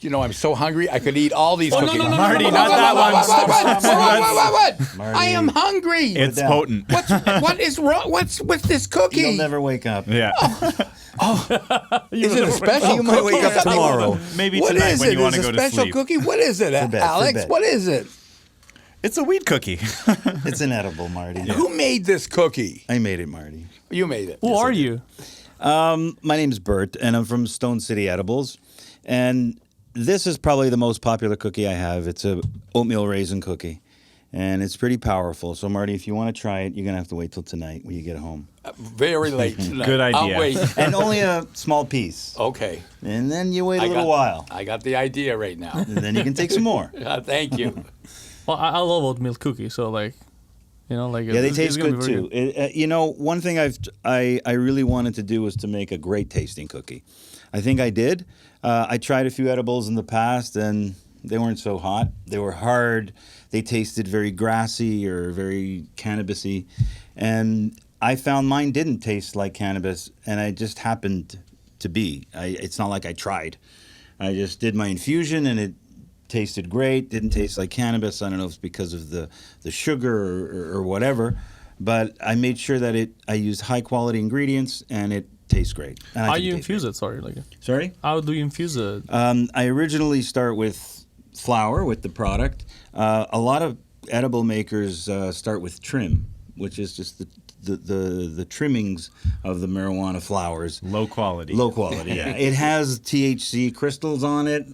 You know, I'm so hungry. I could eat all these cookies. No, Marty, not that one. What? I am hungry. It's potent. What is wrong? What's with this cookie? You'll never wake up. Yeah. Is it a special You might cookie? wake up tomorrow. Maybe What tonight is when it? you want to Is go it a to special sleep. cookie? What is it, bed, Alex? for bed. What is it? It's a weed cookie. It's inedible, Marty. Who made this cookie? I made it, Marty. You made it. Who are you? My name's Bert, and I'm from Stone City Edibles. And this is probably the most popular cookie I have. It's a oatmeal raisin cookie, and it's pretty powerful. So, Marty, if you want to try it, you're going to have to wait till tonight when you get home. Very late tonight. Good idea. I'll wait. And only a small piece. Okay. And then you wait a little while. I got the idea right now. And then you can take some more. Thank you. Well, I love oatmeal cookies, so like, you know, like Yeah, they it's taste gonna good be very too. You know, one thing I really wanted to do was to make a great tasting cookie. I think I did. I tried a few edibles in the past, and they weren't so hot. They were hard. They tasted very grassy or very cannabisy, and I found mine didn't taste like cannabis, and I just happened to be. It's not like I tried. I just did my infusion, and it tasted great. Didn't taste like cannabis. I don't know if it's because of the sugar or whatever, but I made sure that I used high quality ingredients, and it tastes great. And I How think you it tastes infuse great. it? Sorry, like Sorry? how do you infuse it? I originally start with flour with the product. A lot of edible makers start with trim, which is just the trimmings of the marijuana flowers. Low quality. Low quality, yeah. It has THC crystals on it,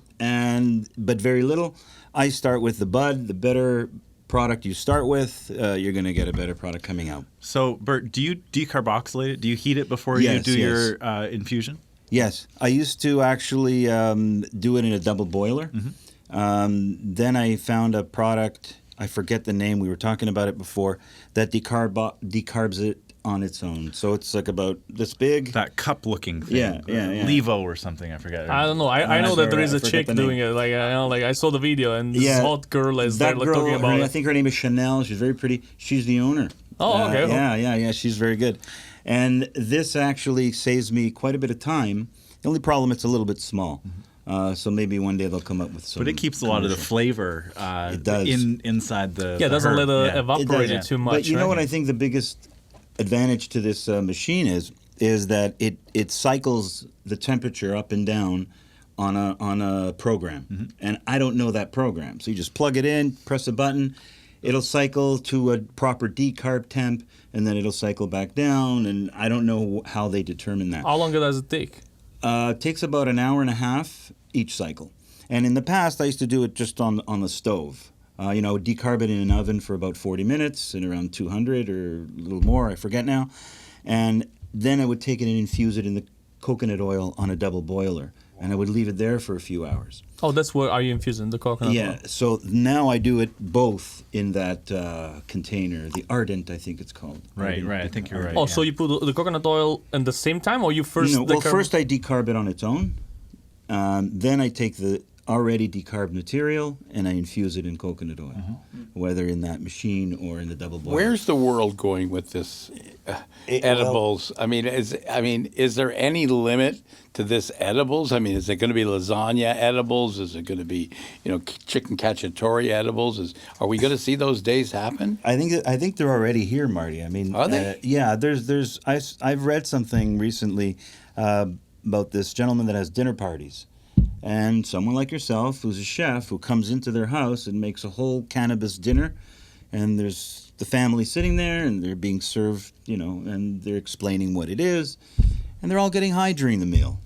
but very little. I start with the bud. The better product you start with, you're going to get a better product coming out. So, Bert, do you decarboxylate it? Do you heat it before you do your infusion? Yes. I used to actually do it in a double boiler. Then I found a product, I forget the name, we were talking about it before, that decarbs it on its own. So it's like about this big. That cup-looking thing. Yeah. Levo or something, I forget. I don't know. I know that there is a chick doing it. Like I know, like I saw the video, and this hot girl is there that like girl, talking about I it. think her name is Chanel. She's very pretty. She's the owner. Oh, okay. Yeah. She's very good. And this actually saves me quite a bit of time. The only problem, it's a little bit small. So maybe one day they'll come up with some. But it keeps a lot of the flavor it does. inside the Yeah, it doesn't herb. let it evaporate does. too much. But you know right? what I think the biggest advantage to this machine is that it cycles the temperature up and down on a program, and I don't know that program. So you just plug it in, press a button, it'll cycle to a proper decarb temp, and then it'll cycle back down. And I don't know how they determine that. How long does it take? It takes about an hour and a half each cycle. And in the past, I used to do it just on the stove. I would decarb it in an oven for about 40 minutes at around 200 or a little more, I forget now. And then I would take it and infuse it in the coconut oil on a double boiler. And I would leave it there for a few hours. Oh, that's where are you infusing the coconut oil? Yeah, so now I do it both in that container, the Ardent, I think it's called. Right. Ardent I think you're right. Oh, so you put the coconut oil in the same time, or you first? First I decarb it on its own. Then I take the already decarbed material and I infuse it in coconut oil, whether in that machine or in the double boiler. Where's the world going with this edibles? Is there any limit to this edibles? I mean, is it going to be lasagna edibles? Is it going to be, chicken cacciatore edibles? Are we going to see those days happen? I think they're already here, Marty. I mean, are they? Yeah. I've read something recently about this gentleman that has dinner parties. And someone like yourself, who's a chef, who comes into their house and makes a whole cannabis dinner, and there's the family sitting there, and they're being served, and they're explaining what it is, and they're all getting high during the meal,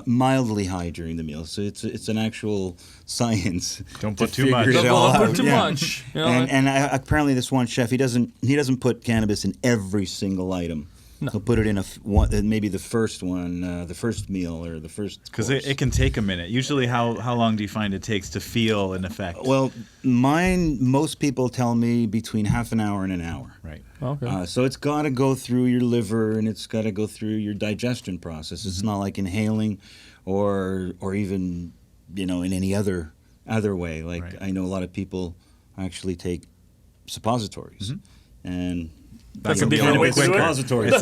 mildly high during the meal. So it's an actual science. Don't put too much. Don't put too much. And apparently, this one chef, he doesn't put cannabis in every single item. No. He'll put it in maybe the first one, the first meal or the first. Because it can take a minute. Usually, how long do you find it takes to feel an effect? Well, most people tell me between half an hour and an hour. Right. Okay. So it's got to go through your liver and it's got to go through your digestion process. It's not like inhaling, or even in any other way. Like I know a lot of people actually take suppositories, and That's a different way to do it. Repository. It's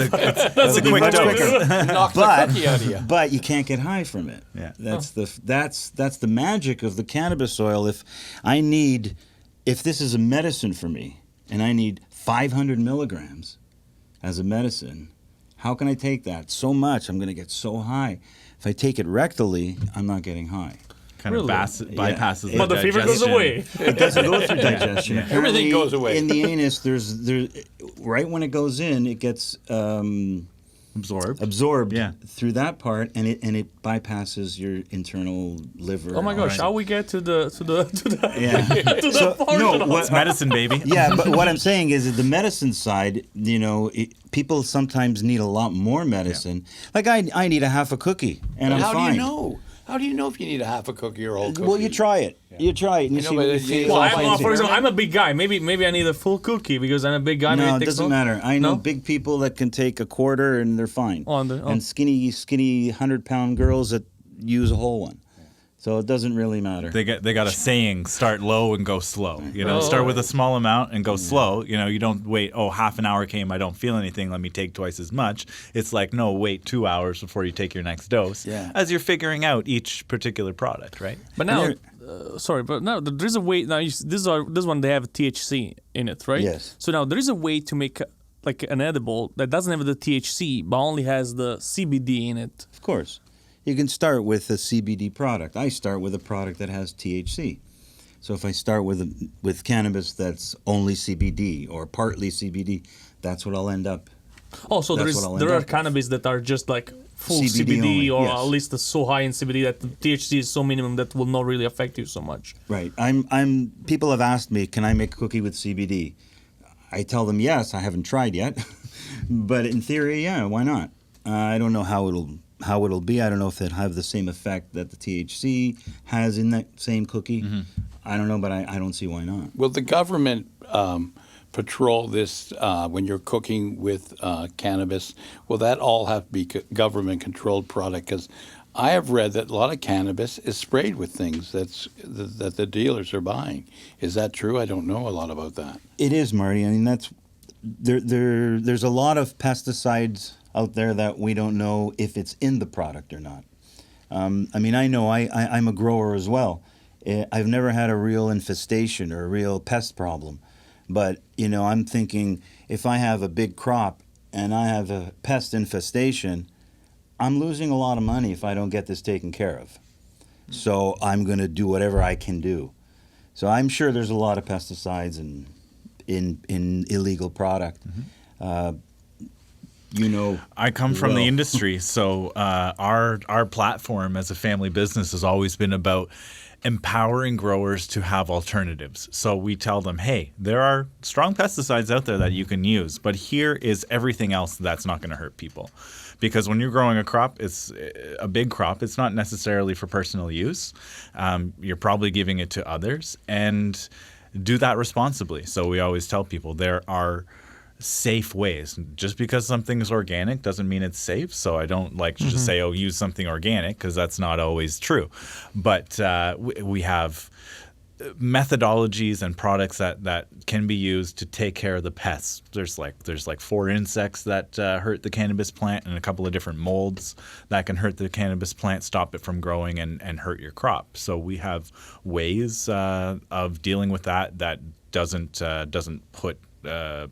a quick much dose. quicker. Knocks the cookie out of you. But you can't get high from it. Yeah. That's the magic of the cannabis oil. If this is a medicine for me and I need 500 milligrams as a medicine, how can I take that so much? I'm going to get so high. If I take it rectally, I'm not getting high. Kind of bypasses the But the fever goes digestion. away. It doesn't go through digestion. Yeah. Everything Apparently, goes away. In the anus, there's right when it goes in, it gets absorbed Yeah. through that part, and it bypasses your internal liver. Oh my gosh, how we get to the Yeah. to the portion? It's medicine, baby. Yeah, but what I'm saying is that the medicine side, people sometimes need a lot more medicine. Like I need a half a cookie, and I'm How fine. do you know? How do you know if you need a half a cookie or a whole cookie? Well, you try it. You try it, and you know, see but what you it- feel. Well, Well, for example, I'm a big guy. Maybe I need a full cookie because I'm a big guy. Maybe No, it takes doesn't long. matter. I know No? big people that can take a quarter and they're fine. Oh. And skinny 100-pound girls that use a whole one. So it doesn't really matter. They got a saying: start low and go slow. Oh, Start with a small amount and go slow. You don't wait. Oh, half an hour came. I don't feel anything. Let me take twice as much. It's like no, wait 2 hours before you take your next dose. Yeah. As you're figuring out each particular product, right? But now, but now there's a way. Now this one they have THC in it, right? Yes. So now there is a way to make like an edible that doesn't have the THC but only has the CBD in it. Of course. You can start with a CBD product. I start with a product that has THC. So if I start with cannabis that's only CBD or partly CBD, that's what I'll end up. Oh, so That's what I'll there end are up with. cannabis that are just like full CBD CBD, only, or yes. at least so high in CBD that the THC is so minimum that will not really affect you so much. Right. People have asked me, can I make a cookie with CBD? I tell them yes. I haven't tried yet. But in theory, yeah, why not? I don't know how it'll be. I don't know if it'll have the same effect that the THC has in that same cookie. Mm-hmm. I don't know, but I don't see why not. Will the government patrol this when you're cooking with cannabis? Will that all have to be government-controlled product? Because I have read that a lot of cannabis is sprayed with things that the dealers are buying. Is that true? I don't know a lot about that. It is, Marty. I mean, there's a lot of pesticides out there that we don't know if it's in the product or not. I mean, I know I'm a grower as well. I've never had a real infestation or a real pest problem. But, I'm thinking if I have a big crop and I have a pest infestation, I'm losing a lot of money if I don't get this taken care of. So I'm going to do whatever I can do. So I'm sure there's a lot of pesticides in illegal product. I come from the industry, so our platform as a family business has always been about empowering growers to have alternatives. So we tell them, hey, there are strong pesticides out there that you can use, but here is everything else that's not going to hurt people. Because when you're growing a crop, it's a big crop. It's not necessarily for personal use. You're probably giving it to others, and do that responsibly. So we always tell people there are safe ways. Just because something is organic doesn't mean it's safe. So I don't like to just say, oh, use something organic, because that's not always true. But we have methodologies and products that can be used to take care of the pests. There's like 4 insects that hurt the cannabis plant, and a couple of different molds that can hurt the cannabis plant, stop it from growing and hurt your crop. So we have ways of dealing with that doesn't put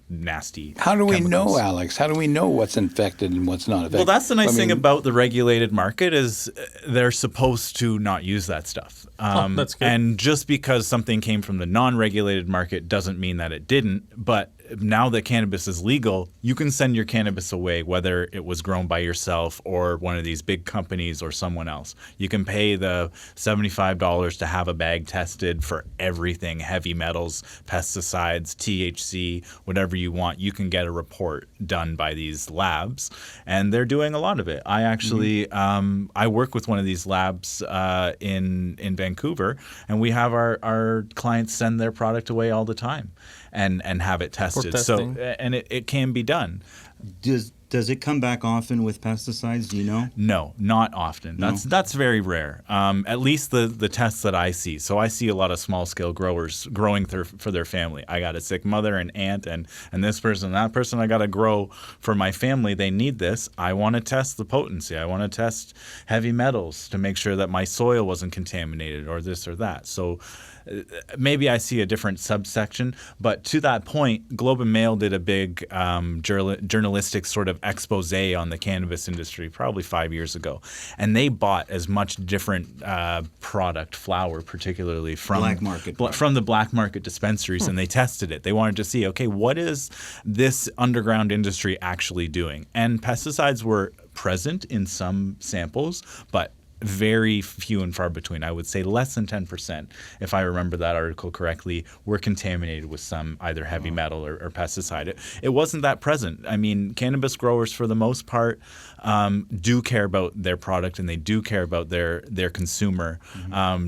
nasty. How do we chemicals. know, Alex? How do we know what's infected and what's not infected? Well, that's the nice thing about the regulated market is they're supposed to not use that stuff. That's good. And just because something came from the non-regulated market doesn't mean that it didn't. But now that cannabis is legal, you can send your cannabis away, whether it was grown by yourself or one of these big companies or someone else. You can pay the $75 to have a bag tested for everything, heavy metals, pesticides, THC, whatever you want. You can get a report done by these labs, and they're doing a lot of it. I actually I work with one of these labs in Vancouver, and we have our clients send their product away all the time and have it tested. So testing. and it can be done. Does Does it come back often with pesticides? Do you know? No, not often. That's very rare. At least the tests that I see. So I see a lot of small scale growers growing for their family. I got a sick mother and aunt, and this person, that person. I got to grow for my family. They need this. I want to test the potency. I want to test heavy metals to make sure that my soil wasn't contaminated or this or that. So maybe I see a different subsection, but to that point, Globe and Mail did a big journalistic sort of expose on the cannabis industry probably 5 years ago, and they bought as much different product, flower particularly, from the black market dispensaries, and they tested it. They wanted to see, okay, what is this underground industry actually doing? And pesticides were present in some samples, but very few and far between. I would say less than 10%, if I remember that article correctly, were contaminated with some either heavy metal or pesticide. It wasn't that present. I mean, cannabis growers, for the most part, do care about their product, and they do care about their consumer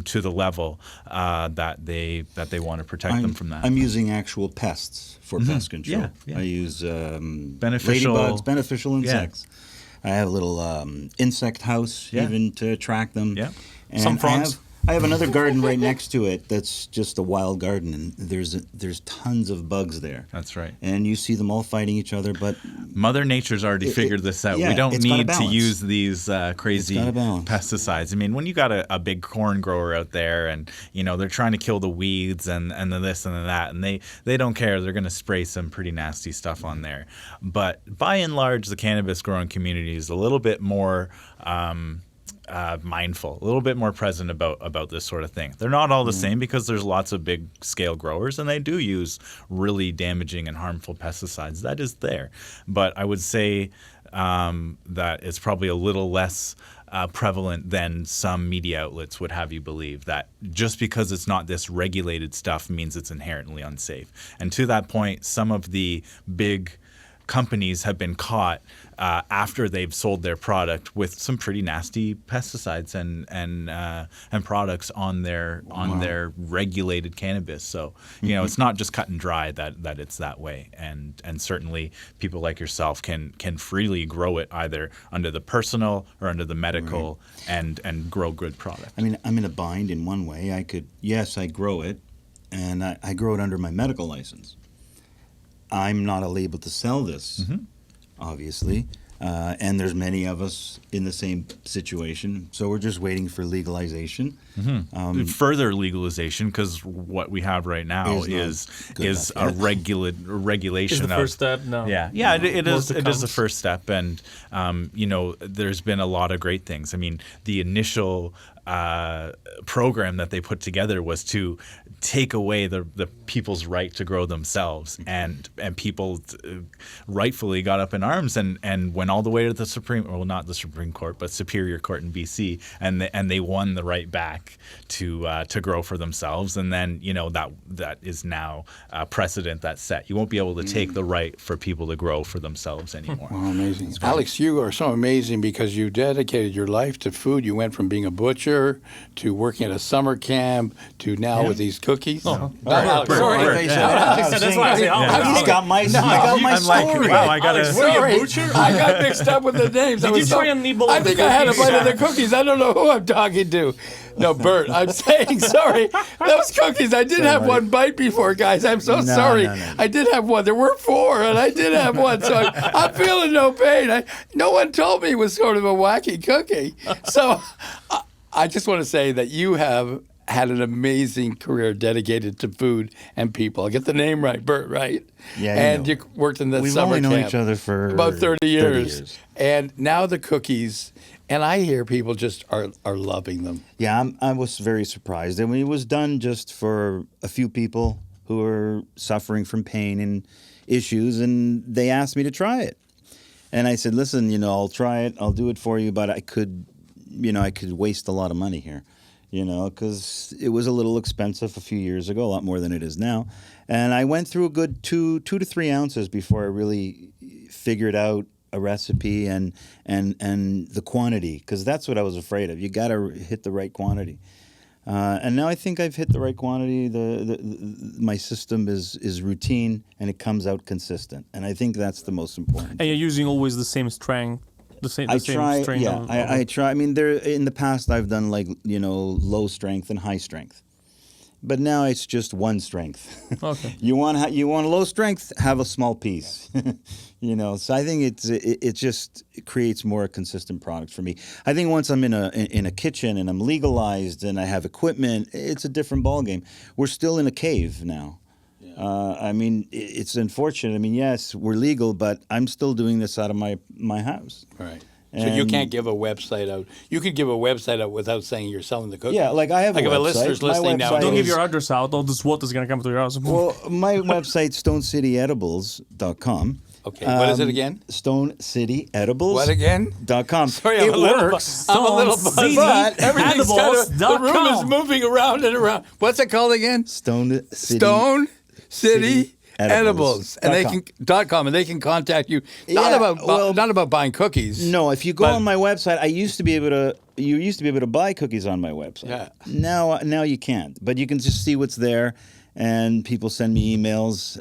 to the level that they want to protect them from that. I'm using actual pests for pest control. Yeah. I use Beneficial ladybugs, beneficial insects. I have a little insect house even to attract them. Yeah. And Some frogs. I have another garden right next to it that's just a wild garden, and there's tons of bugs there. That's right. And you see them all fighting each other, but Mother Nature's already figured this out. yeah, we don't it's got a need to balance. use these crazy It's got a balance. pesticides. I mean, when you got a big corn grower out there, and they're trying to kill the weeds and the this and the that, and they don't care. They're going to spray some pretty nasty stuff on there. But by and large, the cannabis growing community is a little bit more mindful, a little bit more present about this sort of thing. They're not all the same, because there's lots of big scale growers, and they do use really damaging and harmful pesticides. That is there. But I would say that it's probably a little less prevalent than some media outlets would have you believe, that just because it's not this regulated stuff means it's inherently unsafe. And to that point, some of the big companies have been caught after they've sold their product with some pretty nasty pesticides and products on their regulated cannabis. So it's not just cut and dry that it's that way. And certainly people like yourself can freely grow it either under the personal or under the medical and grow good product. I mean, I'm in a bind in one way. I grow it, and I grow it under my medical license. I'm not able to sell this, obviously, and there's many of us in the same situation. So we're just waiting for legalization. Further legalization, because what we have right now is a regulation. Is the first step? No. Yeah, it is. It is the first step, and there's been a lot of great things. I mean, the initial program that they put together was to take away the people's right to grow themselves, and people rightfully got up in arms and went all the way to the not the Supreme Court, but Superior Court in BC, and they won the right back to grow for themselves. And then that is now a precedent that's set. You won't be able to take the right for people to grow for themselves anymore. Wow, amazing. Alex, you are so amazing because you dedicated your life to food. You went from being a butcher to working at a summer camp to now with these cookies. Bert. Sorry. That's why I say, He's got my story. Wow, I got Sorry, I got mixed up with the names. Did you try and nibble I on the think I had a cookies? bite of the cookies. I don't know who I'm talking to. No, Bert, I'm saying sorry. Those cookies, I did have one bite before, guys. I'm so sorry. No. I did have one. There were 4, and I did have one, so I'm feeling no pain. No one told me it was sort of a wacky cookie. So I just want to say that you have had an amazing career dedicated to food and people. I get the name right, Bert, right? Yeah. And you worked in the We've summer only known camp each other for about 30 years. 30 years. And now the cookies, and I hear people just are loving them. Yeah, I was very surprised. I mean, it was done just for a few people who are suffering from pain and issues, and they asked me to try it. And I said, listen, I'll try it, I'll do it for you, but I could waste a lot of money here, because it was a little expensive a few years ago, a lot more than it is now. And I went through a good 2 to 3 ounces before I really figured out a recipe and the quantity, because that's what I was afraid of. You got to hit the right quantity. And now I think I've hit the right quantity. My system is routine and it comes out consistent. And I think that's the most important. And you're using always the same strength, the same strain. Yeah, I try. I mean, in the past I've done like low strength and high strength, but now it's just one strength. Okay. You want a low strength, have a small piece. So I think it just creates more consistent products for me. I think once I'm in a kitchen and I'm legalized and I have equipment, it's a different ballgame. We're still in a cave now. I mean, it's unfortunate. I mean, yes, we're legal, but I'm still doing this out of my house. Right. So you can't give a website out. You could give a website out without saying you're selling the cookies. Yeah, like I have like a if website. a listener's My listening now. website Don't give is- your address out. All this water's gonna come to your house. Well, my website, stonecityedibles.com. Okay, what is it again? Stonecityedibles. What again? .com. Sorry, it works. I'm a little buzzed. But Everything's kind of, the room is Edibles.com. moving around and around. What's it called again? Stone City. Stone City Edibles. Edibles, and they .com. can .com, and they can contact you. Yeah, Not about buying cookies. No, if you go But- on my website, you used to be able to buy cookies on my website. Yeah. Now you can't, but you can just see what's there. And people send me emails.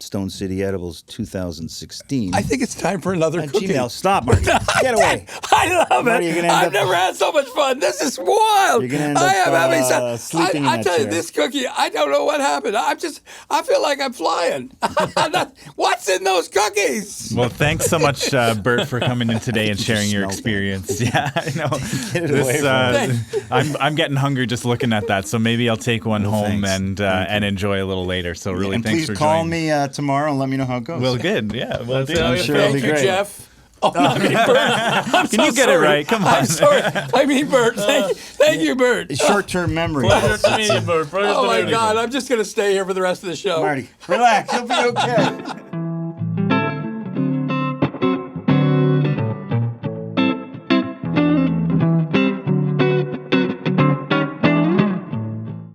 Stone City Edibles 2016. I think it's time for another At cookie. Gmail. Stop, Marty. Get away. I love Marty, it. you're gonna end I've up- never had so much fun. This is wild. You're gonna end I up, am having some. sleeping in I that tell you, chair. this cookie. I don't know what happened. I feel like I'm flying. What's in those cookies? Well, thanks so much, Bert, for coming in today and sharing your smelled experience. Yeah, I know. Get it away from I'm getting hungry just looking at that, so maybe I'll take one home thanks. and enjoy a little later. So really, and thanks please for call joining. me tomorrow and let me know how it goes. Well, good. Yeah. Well, That's how you sure it'll Thank be you, great. Jeff. Oh, no, I mean Bert. Can you get it right? Come on. I'm sorry. I mean Bert. Thank you, Bert. Short-term memory. Pleasure to meet you, Bert. Pleasure Oh to my meet you. God, I'm just going to stay here for the rest of the show. Marty, relax. You'll be okay.